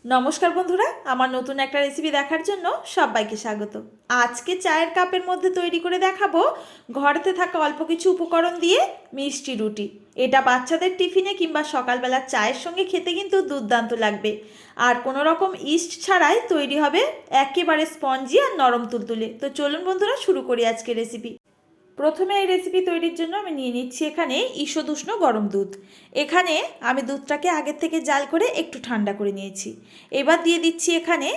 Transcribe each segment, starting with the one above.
নমস্কার বন্ধুরা, আমার নতুন একটা রেসিপি দেখার জন্য সবাইকে স্বাগত। আজকে চায়ের কাপের মধ্যে তৈরি করে দেখাবো ঘরেতে থাকা অল্প কিছু উপকরণ দিয়ে মিষ্টি রুটি। এটা বাচ্চাদের টিফিনে কিংবা সকালবেলা চায়ের সঙ্গে খেতে কিন্তু দুর্দান্ত লাগবে। আর কোনো রকম ইস্ট ছাড়াই তৈরি হবে একেবারে স্পঞ্জি আর নরম তুলতুলে। তো চলুন বন্ধুরা, শুরু করি আজকে রেসিপি। প্রথমে এই রেসিপি তৈরির জন্য আমি নিয়ে নিচ্ছি এখানে ঈষদুষ্ণ গরম দুধ। এখানে আমি দুধটাকে আগের থেকে জাল করে একটু ঠান্ডা করে নিয়েছি। এবার দিয়ে দিচ্ছি এখানে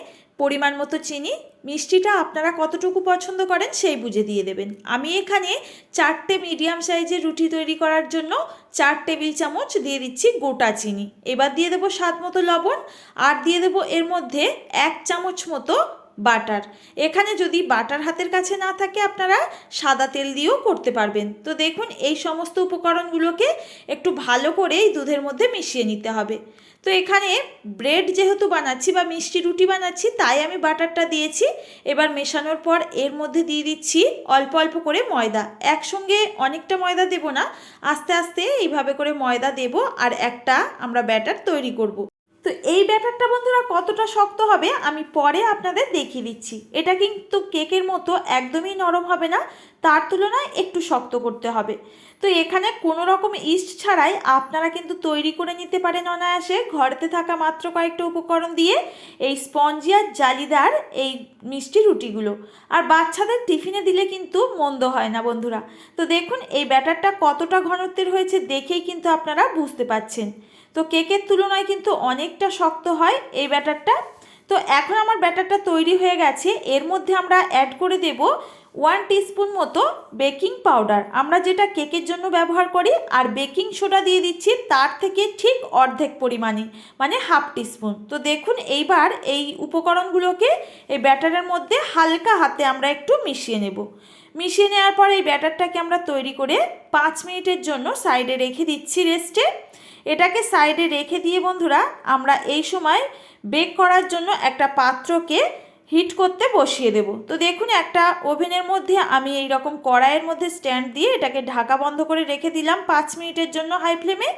পরিমাণ মতো চিনি। মিষ্টিটা আপনারা কতটুকু পছন্দ করেন সেই বুঝে দিয়ে দেবেন। আমি এখানে 4টে মিডিয়াম সাইজের রুটি তৈরি করার জন্য 4 টেবিল চামচ দিয়ে দিচ্ছি গোটা চিনি। এবার দিয়ে দেবো স্বাদ মতো লবণ, আর দিয়ে দেবো এর মধ্যে 1 চামচ মতো বাটার। এখানে যদি বাটার হাতের কাছে না থাকে আপনারা সাদা তেল দিয়েও করতে পারবেন। তো দেখুন, এই সমস্ত উপকরণগুলোকে একটু ভালো করে এই দুধের মধ্যে মিশিয়ে নিতে হবে। তো এখানে ব্রেড যেহেতু বানাচ্ছি বা মিষ্টি রুটি বানাচ্ছি, তাই আমি বাটারটা দিয়েছি। এবার মেশানোর পর এর মধ্যে দিয়ে দিচ্ছি অল্প অল্প করে ময়দা। একসঙ্গে অনেকটা ময়দা দেব না, আস্তে আস্তে এইভাবে করে ময়দা দেব, আর একটা আমরা ব্যাটার তৈরি করব। তো এই ব্যাটারটা বন্ধুরা কতটা শক্ত হবে আমি পরে আপনাদের দেখিয়ে দিচ্ছি। এটা কিন্তু কেকের মতো একদমই নরম হবে না, তার তুলনায় একটু শক্ত করতে হবে। তো এখানে কোনো রকম ইস্ট ছাড়াই আপনারা কিন্তু তৈরি করে নিতে পারেন অনায়াসে ঘরেতে থাকা মাত্র কয়েকটা উপকরণ দিয়ে এই স্পঞ্জি আর জালিদার এই মিষ্টি রুটিগুলো। আর বাচ্চাদের টিফিনে দিলে কিন্তু মন্দ হয় না বন্ধুরা। তো দেখুন এই ব্যাটারটা কতটা ঘনত্বের হয়েছে দেখেই কিন্তু আপনারা বুঝতে পাচ্ছেন। তো কেকের তুলনায় কিন্তু অনেকটা শক্ত হয় এই ব্যাটারটা। তো এখন আমার ব্যাটারটা তৈরি হয়ে গেছে। এর মধ্যে আমরা অ্যাড করে দেব 1 টিস্পুন মতো বেকিং পাউডার, আমরা যেটা কেকের জন্য ব্যবহার করি। আর বেকিং সোডা দিয়ে দিচ্ছি তার থেকে ঠিক অর্ধেক পরিমাণে, মানে হাফ টিস্পুন। তো দেখুন এইবার এই উপকরণগুলোকে এই ব্যাটারের মধ্যে হালকা হাতে আমরা একটু মিশিয়ে নেব। মিশিয়ে নেওয়ার পর এই ব্যাটারটাকে আমরা তৈরি করে 5 মিনিটের জন্য সাইডে রেখে দিচ্ছি রেস্টে। এটাকে সাইডে রেখে দিয়ে বন্ধুরা আমরা এই সময় বেক করার জন্য একটা পাত্রকে হিট করতে বসিয়ে দেব। তো দেখুন একটা ওভেনের মধ্যে আমি এই রকম কড়াইয়ের মধ্যে স্ট্যান্ড দিয়ে এটাকে ঢাকা বন্ধ করে রেখে দিলাম 5 মিনিটের জন্য হাই ফ্লেমে।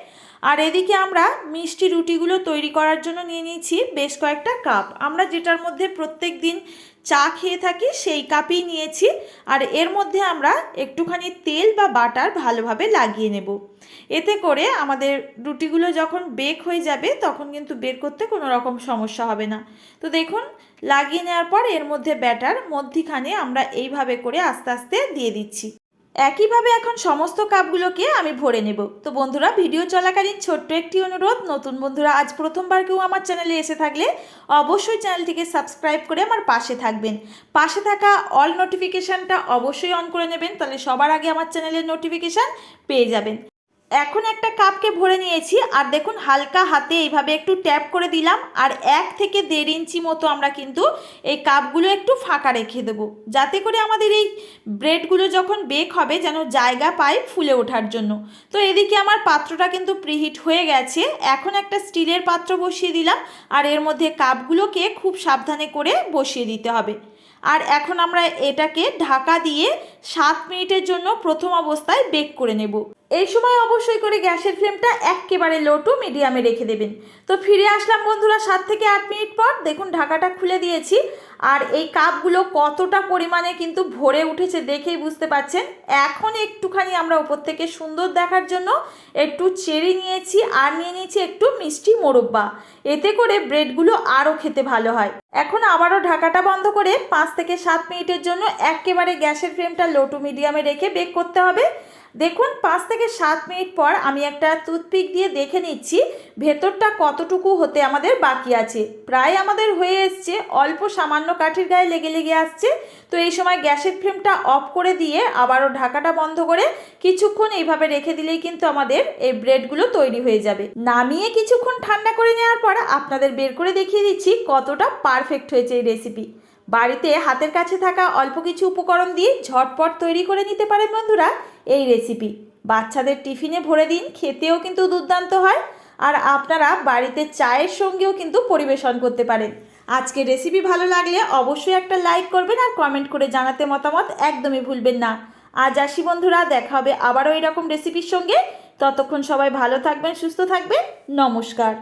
আর এদিকে আমরা মিষ্টি রুটিগুলো তৈরি করার জন্য নিয়ে নিয়েছি বেশ কয়েকটা কাপ। আমরা যেটার মধ্যে প্রত্যেক দিন চা খেয়ে থাকি সেই কাপই নিয়েছি। আর এর মধ্যে আমরা একটুখানি তেল বা বাটার ভালোভাবে লাগিয়ে নেব। এতে করে আমাদের রুটিগুলো যখন বেক হয়ে যাবে তখন কিন্তু বের করতে কোনো রকম সমস্যা হবে না। তো দেখুন লাগিয়ে নেওয়ার পর এর মধ্যে ব্যাটার মধ্যিখানে আমরা এইভাবে করে আস্তে আস্তে দিয়ে দিচ্ছি। একইভাবে এখন সমস্ত কাপগুলোকে আমি ভরে নেব। তো বন্ধুরা, ভিডিও চলাকালীন ছোট্ট একটি অনুরোধ, নতুন বন্ধুরা আজ প্রথমবার কেউ আমার চ্যানেলে এসে থাকলে অবশ্যই চ্যানেলটিকে সাবস্ক্রাইব করে আমার পাশে থাকবেন। পাশে থাকা অল নোটিফিকেশানটা অবশ্যই অন করে নেবেন, তাহলে সবার আগে আমার চ্যানেলের নোটিফিকেশান পেয়ে যাবেন। এখন একটা কাপকে ভরে নিয়েছি, আর দেখুন হালকা হাতে এইভাবে একটু ট্যাপ করে দিলাম। আর 1 থেকে 1.5 ইঞ্চি মতো আমরা কিন্তু এই কাপগুলো একটু ফাঁকা রেখে দেবো, যাতে করে আমাদের এই ব্রেডগুলো যখন বেক হবে যেন জায়গা পায় ফুলে ওঠার জন্য। তো এদিকে আমার পাত্রটা কিন্তু প্রিহিট হয়ে গেছে। এখন একটা স্টিলের পাত্র বসিয়ে দিলাম, আর এর মধ্যে কাপগুলোকে খুব সাবধানে করে বসিয়ে দিতে হবে। আর এখন আমরা এটাকে ঢাকা দিয়ে 7 মিনিটের জন্য প্রথম অবস্থায় বেক করে নেব। এই সময় অবশ্যই করে গ্যাসের ফ্লেমটা একেবারে লো টু মিডিয়ামে রেখে দেবেন। তো ফিরে আসলাম বন্ধুরা 7 থেকে 8 মিনিট পর। দেখুন ঢাকাটা খুলে দিয়েছি, আর এই কাপগুলো কতটা পরিমাণে কিন্তু ভরে উঠেছে দেখেই বুঝতে পাচ্ছেন। এখন একটুখানি আমরা উপর থেকে সুন্দর দেখার জন্য একটু চেরি নিয়েছি, আর নিয়ে নিয়েছি একটু মিষ্টি মোরব্বা। এতে করে ব্রেডগুলো আরও খেতে ভালো হয়। এখন আবারও ঢাকাটা বন্ধ করে 5 থেকে 7 মিনিটের জন্য একেবারে গ্যাসের ফ্লেমটা লো টু মিডিয়ামে রেখে বেক করতে হবে। দেখুন 5 থেকে 7 মিনিট পর আমি একটা টুথপিক দিয়ে দেখে নিচ্ছি ভেতরটা কতটুকু হতে আমাদের বাকি আছে। প্রায় আমাদের হয়ে এসছে, অল্প সামান্য কাঠির গায়ে লেগে লেগে আসছে। তো এই সময় গ্যাসের ফ্লেমটা অফ করে দিয়ে আবারও ঢাকাটা বন্ধ করে কিছুক্ষণ এইভাবে রেখে দিলেই কিন্তু আমাদের এই ব্রেডগুলো তৈরি হয়ে যাবে। নামিয়ে কিছুক্ষণ ঠান্ডা করে নেওয়ার পর আপনাদের বের করে দেখিয়ে দিচ্ছি কতটা পারফেক্ট হয়েছে এই রেসিপি। বাড়িতে হাতের কাছে থাকা অল্প কিছু উপকরণ দিয়ে ঝটপট তৈরি করে নিতে পারেন বন্ধুরা এই রেসিপি। বাচ্চাদের টিফিনে ভরে দিন, খেতেও কিন্তু দুর্দান্ত হয়। আর আপনারা বাড়িতে চায়ের সঙ্গেও কিন্তু পরিবেশন করতে পারেন। আজকের রেসিপি ভালো লাগলে অবশ্যই একটা লাইক করবেন, আর কমেন্ট করে জানাতে মতামত একদমই ভুলবেন না। আজ আসি বন্ধুরা, দেখা হবে আবারও এরকম রেসিপির সঙ্গে। ততক্ষণ সবাই ভালো থাকবেন, সুস্থ থাকবেন। নমস্কার।